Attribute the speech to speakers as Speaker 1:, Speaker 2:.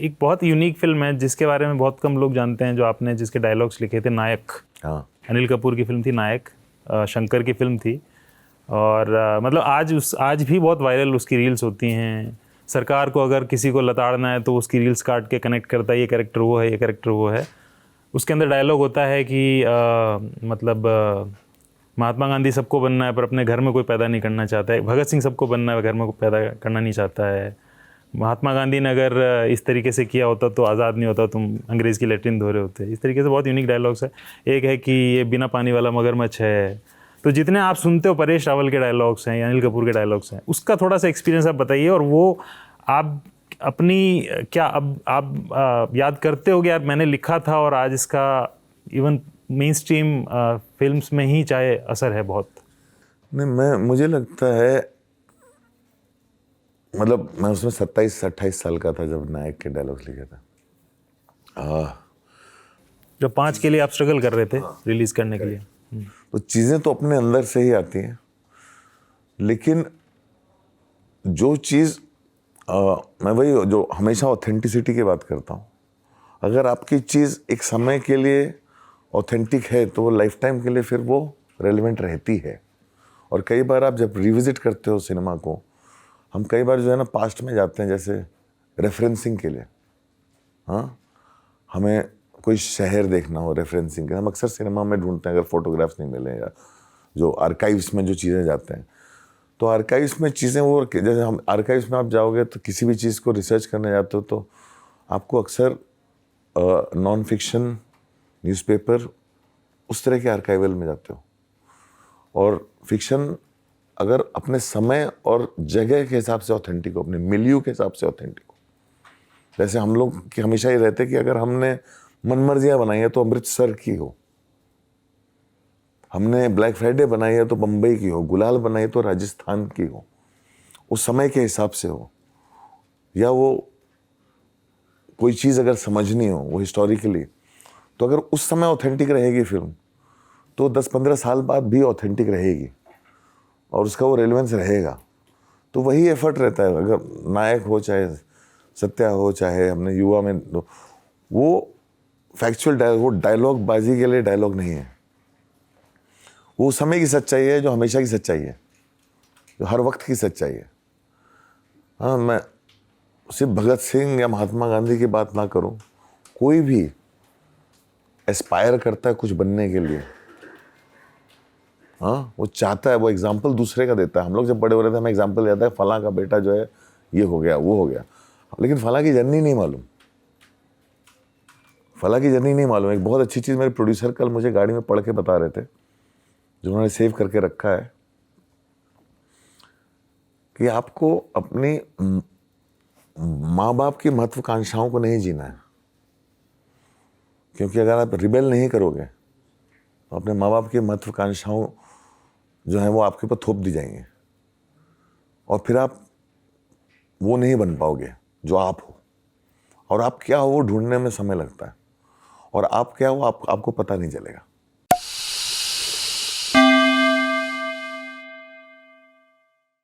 Speaker 1: एक बहुत unique film है जिसके बारे में बहुत कम लोग जानते हैं, जो आपने जिसके डायलॉग्स लिखे थे, नायक।
Speaker 2: हाँ,
Speaker 1: अनिल कपूर की फिल्म थी नायक, शंकर की फिल्म थी। और मतलब आज भी बहुत वायरल उसकी रील्स होती हैं। सरकार को अगर किसी को लताड़ना है तो उसकी रील्स काट के कनेक्ट करता है, ये कैरेक्टर वो है, ये कैरेक्टर वो है। उसके अंदर डायलॉग होता है कि मतलब महात्मा गांधी सबको बनना है पर अपने घर में कोई पैदा नहीं करना चाहता है, भगत सिंह सबको बनना है घर में कोई पैदा करना नहीं चाहता है, महात्मा गांधी ने अगर इस तरीके से किया होता तो आज़ाद नहीं होता, तुम अंग्रेज़ की लेटरिन धो रहे होते। इस तरीके से बहुत यूनिक डायलॉग्स है। एक है कि ये बिना पानी वाला मगरमच्छ है। तो जितने आप सुनते हो परेश रावल के डायलॉग्स हैं या अनिल कपूर के डायलॉग्स हैं, उसका थोड़ा सा एक्सपीरियंस आप बताइए। और वो आप अपनी क्या अब आप याद करते हो कि यार मैंने लिखा था और आज इसका इवन मेन स्ट्रीम फिल्म्स में ही चाहे असर है बहुत।
Speaker 2: नहीं, मुझे लगता है, मतलब मैं उसमें 27-28 साल का था जब नायक के डायलॉग्स लिखे थे।
Speaker 1: जब 5 के लिए आप स्ट्रगल कर रहे थे रिलीज़ करने के लिए।
Speaker 2: तो चीज़ें तो अपने अंदर से ही आती हैं, लेकिन जो चीज़ मैं वही जो हमेशा ऑथेंटिसिटी की बात करता हूँ। अगर आपकी चीज़ एक समय के लिए ऑथेंटिक है तो वो लाइफ टाइम के लिए फिर वो रेलेवेंट रहती है। और कई बार आप जब रिविजिट करते हो सिनेमा को, हम कई बार जो है ना पास्ट में जाते हैं जैसे रेफरेंसिंग के लिए। हाँ, हमें कोई शहर देखना हो रेफरेंसिंग के, हम अक्सर सिनेमा में ढूंढते हैं अगर फोटोग्राफ्स नहीं मिले या जो आर्काइव्स में जो चीज़ें जाते हैं। तो आर्काइव्स में चीज़ें वो, जैसे हम आर्काइव्स में आप जाओगे तो किसी भी चीज़ को रिसर्च करने जाते हो तो आपको अक्सर नॉन फिक्शन, न्यूज़पेपर, उस तरह के आर्काइवल में जाते हो। और फिक्शन अगर अपने समय और जगह के हिसाब से ऑथेंटिक हो, अपने मिलियू के हिसाब से ऑथेंटिक हो। जैसे हम लोग कि हमेशा ये रहते कि अगर हमने मनमर्जियाँ बनाई है तो अमृतसर की हो, हमने ब्लैक फ्राइडे बनाई है तो बम्बई की हो, गुलाल बनाई तो राजस्थान की हो, उस समय के हिसाब से हो। या वो कोई चीज़ अगर समझनी हो वो हिस्टोरिकली, तो अगर उस समय ऑथेंटिक रहेगी फिल्म तो 10-15 साल बाद भी ऑथेंटिक रहेगी और उसका वो रेलेवेंस रहेगा। तो वही एफर्ट रहता है, अगर नायक हो चाहे सत्या हो चाहे हमने युवा में, वो फैक्चुअल वो डायलॉग बाजी के लिए डायलॉग नहीं है, वो समय की सच्चाई है जो हमेशा की सच्चाई है, जो हर वक्त की सच्चाई है। हाँ, मैं सिर्फ भगत सिंह या महात्मा गांधी की बात ना करूं, कोई भी एस्पायर करता है कुछ बनने के लिए। हाँ, वो चाहता है, वो एग्जाम्पल दूसरे का देता है। हम लोग जब बड़े हो रहे थे हमें एग्जाम्पल देता है फलां का बेटा जो है ये हो गया वो हो गया, लेकिन फलां की जर्नी नहीं मालूम, फलां की जर्नी नहीं मालूम। एक बहुत अच्छी चीज़ मेरे प्रोड्यूसर कल मुझे गाड़ी में पढ़ के बता रहे थे, जो उन्होंने सेव करके रखा है, कि आपको अपनी माँ बाप की महत्वाकांक्षाओं को नहीं जीना है। क्योंकि अगर आप रिबेल नहीं करोगे तो अपने माँ बाप की महत्वाकांक्षाओं जो है वो आपके ऊपर थोप दी जाएंगी और फिर आप वो नहीं बन पाओगे जो आप हो। और आप क्या हो वो ढूंढने में समय लगता है, और आप क्या हो आपको पता नहीं चलेगा।